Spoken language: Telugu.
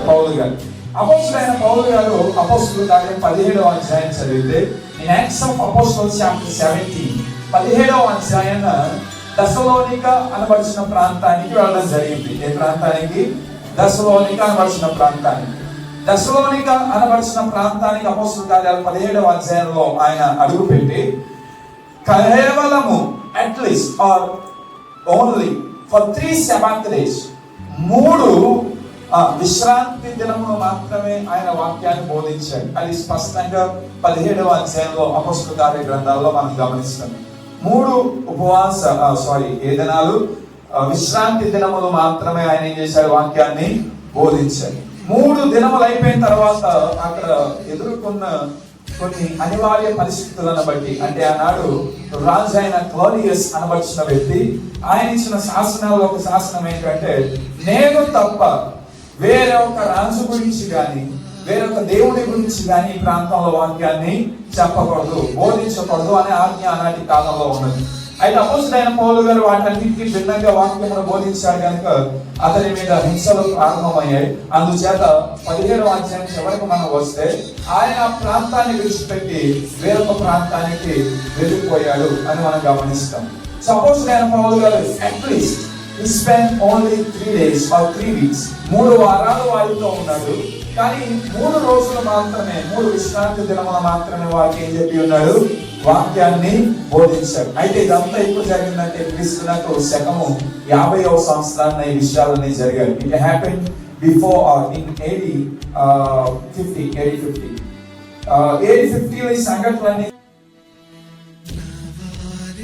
పౌలు గారు. అపోస్తులైన పౌలు గారు అపోస్తుల కార్యం 17వ అధ్యాయం చదివితే in acts of apostles chapter 17 17వ అధ్యాయాన దెస్సలోనిక అనబడిన ప్రాంతానికి వెళ్ళడం జరిగింది. ఏ ప్రాంతానికి? దెస్సలోనిక అనబడిన ప్రాంతానికి. దెస్సలోనిక అనబడిన ప్రాంతానికి అపోస్తుల కార్యాలు 17వ అధ్యాయంలో ఆయన అడుగుపెట్టి కేవలము at least or only for 3 Sabbath days 3 విశ్రాంతి దినములు మాత్రమే ఆయన వాక్యాన్ని బోధించాడు. అది స్పష్టంగా 17వ అధ్యాయంలో అపోస్తుల కార్య గ్రంథాల్లో మనం గమనిస్తాం. 3 ఏ దినాలు? విశ్రాంతి దినములు మాత్రమే ఆయన ఏం చేశాడు? వాక్యాన్ని బోధించాడు. 3 దినములు అయిపోయిన తర్వాత అక్కడ ఎదుర్కొన్న కొన్ని అనివార్య పరిస్థితులను బట్టి, అంటే ఆనాడు రాజు అయిన క్లోడియస్ అనబడిన వ్యక్తి ఆయన ఇచ్చిన శాసనాల్లో ఒక శాసనం ఏంటంటే, నేను తప్ప వేరే ఒక రాజు గురించి కానీ వేరొక దేవుడి గురించి కానీ ఈ ప్రాంతంలో వాక్యాన్ని చెప్పకూడదు, బోధించకూడదు అనే ఆజ్ఞ ఆనాటి కాలంలో ఉన్నది. అయితే అపోస్తులైన పౌలు గారు వాటన్నిటికీ భిన్నంగా వాక్యమును బోధించాడు కనుక అతని మీద హింసలు ప్రారంభమయ్యాయి. అందుచేత 17వ అధ్యాయం చివరికి మనం వస్తే ఆయన ప్రాంతాన్ని విడిచిపెట్టి వేరొక ప్రాంతానికి వెళ్ళిపోయాడు అని మనం గమనిస్తాం. అపోస్తులైన పౌలు గారు at least he spent only 3 days or 3 weeks 3 వారాలు వారితో ఉన్నాడు. కానీ 3 రోజులు మాత్రమే, 3 విశ్రాంతి దినములు మాత్రమే వారికి ఏం చెప్పి ఉన్నాడు? వాక్యాన్ని బోధించాడు. అయితే ఇదంతా ఎప్పుడు జరిగిందంటే క్రీస్తునకు శకము 50వ సంవత్సరాన ఈ విషయాలన్నీ జరిగాయి. It happen before or in AD 50 ఈ సంఘటనలన్నీ